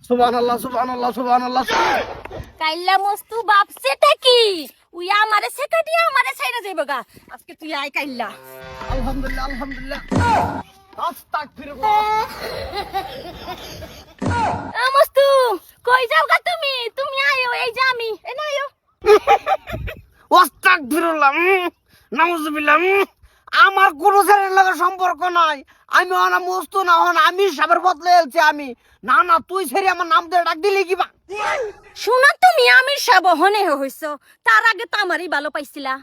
সুবহানাল্লাহ সুবহানাল্লাহ সুবহানাল্লাহ। কাইল্লা মস্তু বাপসেটা কি উই আমারে সেটা দিয়ে আমারে ছাইরা যাইব গা আজকে তুই আই কাইল্লা আলহামদুলিল্লাহ আলহামদুলিল্লাহ। আস্তাগফিরুল্লাহ। মস্তু কই যাও গা তুমি তুমি আইও এই যে আমি এ না আইও আস্তাগফিরুল্লাহ। নাউজুবিল্লাহ। আমার কোনো ছেলের লগে সম্পর্ক নাই। আমি অনা মস্ত না হন আমি সাবের বদলে এলছি আমি। না না তুই ছেড়ে আমার নাম দিয়ে ডাক দিলি কিবা। শোনা তুমি আমি সাবহনে হইছো তার আগে তো আমারই ভালো পাইছিলা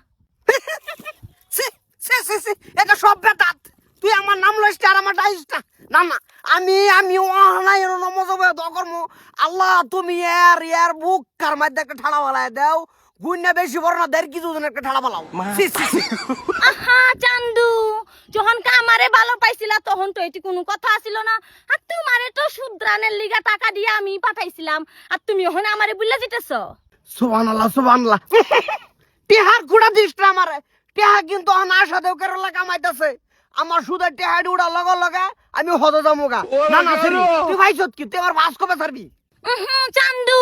সে সে সে সে এটা সব বেটাত। তুই আমার নাম লইছ আর আমার ডাইসটা। না না আমি অনাই নমজবে দকর্ম। আল্লাহ তুমি ইয়ার বুক কার মধ্যে একটা ঠাড়া বালায় দাও। গুন্না বেশি বড় না দেড় কিছু একটা ঠাড়া বালাও। সি সি সি। আহা চান্দু যখন আমারে ভালো পাইছিলা তখন তো এটি কোনো কথা আছিল না আর তোমারে তো শুদ্রানের লিগা টাকা দিয়ে আমি পাঠাইছিলাম আর তুমি ওখানে আমারে বুঝলা যেতেছো সুবহানাল্লাহ সুবহানাল্লাহ। টেহার কুড়া দিস না আমারে। টেহা কিন্তু আমার সাথে কেরলা কামাইতেছে। আমার সুদের টেহাডি উড়া লগা আমি হদ যামুগা। না না সরি তুই ভাইছত কি তুই আমার ভাস কবে ছাড়বি? চান্দু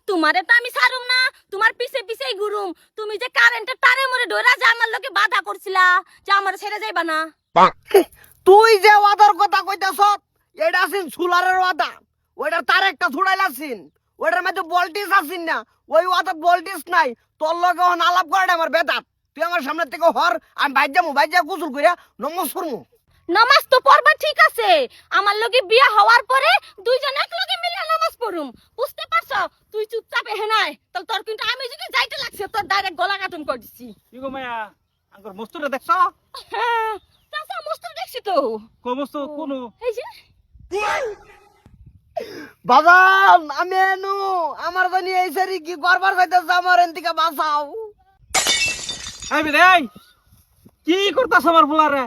তোমারে তো আমি ছাড়ুম না তোমার পিছে পিছেই ঘুরুম তুমি যে কারেন্টের তারে মরে ধরা যে আমার লোকে বাধা করছিলা যে আমার ছেড়ে যাইবা না তুই যে ওয়াদার কথা কইতাছ এটা আছিন সুলারের ওয়াদা। ওইটার তার একটা ছুড়াইলাছিন। ওইটার মধ্যে ভোল্টেজ আসিন না। ওই ওয়াদার ভোল্টেজ নাই। তোর লগে হন আলাপ করাটা আমার বেদাত। তুই আমার সামনে থেকে হর আমি বাইজা গোসল কইরা নমস্কার করমু। নামাজ তো পড়বা ঠিক আছে আমার লগে বিয়া হওয়ার পরে দুইজন এক লগে মিলে নামাজ পড়ুম বুঝতে পারছো তুই চুপচাপ হেনাই তো তোর কিন্তু আমি যদি যাইতে লাগছে তোর ডাইরেক্ট গলা কাটুম করে দিছি কি গো মায়া আঙ্কর মস্তুরে দেখছো? হ্যাঁ চাচা মস্ত দেখছি তো কো মস্তু কোন? এই যে বাজান আমি এনু আমার জানি এই সারি কি করবার চাইতেছ আমার এনতিকে বাঁচাও। এই বিদাই কি করতাছ আমার ফুলারে?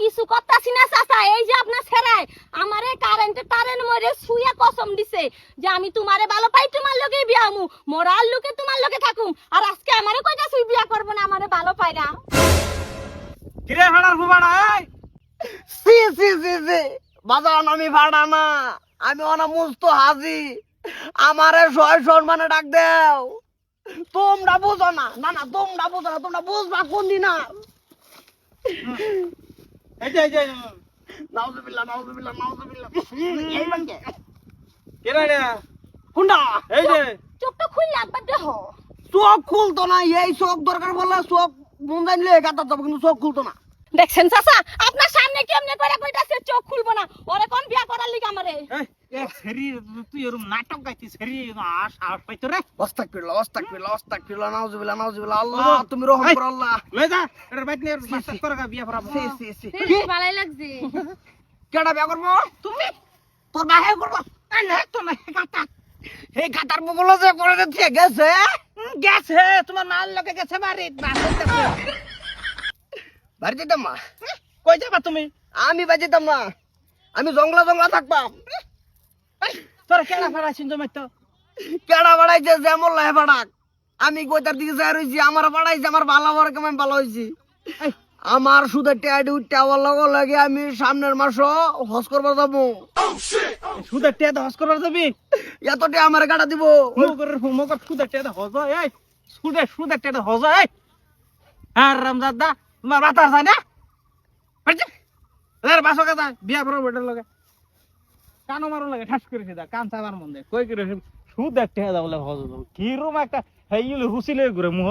কিছু করতাছি না চাচা এই যে আপনার ছেড়াই আমারে কারেন্টে তারেন মরে শুয়ে কসম দিছে যে আমি তোমারে ভালো পাই তোমার লগে বিয়া হমু মরার লোকে তোমার লগে থাকুম আর আজকে আমারে কইতা তুই বিয়া করব না আমারে ভালো পাই না কিরে ভাড়ার ফুবাড়া এই সি সি সি সি বাজান আমি ভাড়া না আমি অনা মুস্ত হাজি। আমারে সয় সম্মানে ডাক দেও। তোমরা বুঝো না। না না তোমরা বুঝো না। তোমরা বুঝবা কোন দিন আর। এই যে নাউজুবিল্লাহ নাউজুবিল্লাহ নাউজুবিল্লাহ। এই বাঙ্গে কিরে রে হুন্ডা এই যে চোখটা খুললে একবার দেহ চোখ খুলতো না। এই চোখ দরকার বললে চোখ মন জানলে গাতা যাবো কিন্তু চোখ খুলতো না। দেখছেন চাচা আপনার সামনে কেমনে করে কইতাছে চোখ খুলবো না ওরে কোন বিয়া করার লিগা আমারে এই এ সেরি তুই এরম নাটক গাইছিস সেরি সাহস পাইতো রে আস্তাগফিরুল্লাহ নাউজুবিল্লাহ নাউজুবিল্লাহ। আল্লাহ তুমি রহম করো আল্লাহ। লই যা এর বাইত নিয়ে মাস্টার করগা বিয়া পড়াবো সি সি সি ভালোই লাগছে কেডা বিয়া করবো? তুমি তোর ভাই করবো? না তো না গাতা এই গাতার বগল যে করে দিচ্ছে গেছে। গেছে তোমার নাল লগে গেছে বাড়ি বাড়ি যেতাম না। কই যাবা তুমি? আমি বাড়ি যেতাম না। আমি জংলা থাকবাম। তোর কেডা ফাড়াছিস তুমি তো কেডা বাড়াইছে যেমন লাই বাড়াক। আমি কইতার দিকে যাই রইছি আমার বাড়াইছে আমার ভালো বড় কেমন ভালো হইছি। এই আমার সুদের টেয়াডি উঠতে আমার লগে আমি সামনের মাস হজ করবার যাবো। সুদের টেয়া দহস করবার যাবি? এতটা আমার গাড়া দিব। মগর সুদের টেয়া হজ এই সুদের টেয়া হজ এই আর রামজাদা তোমার বাতার যায় না এর বাসো কথা বিয়া পড়া বেটার লগে কানো মারো লাগে ঠাস করেছে দা কান চাবার মন দে কই করে সুদের টেয়া বলে হজ কি রুম একটা হেইলে হুসিলে ঘুরে মুহ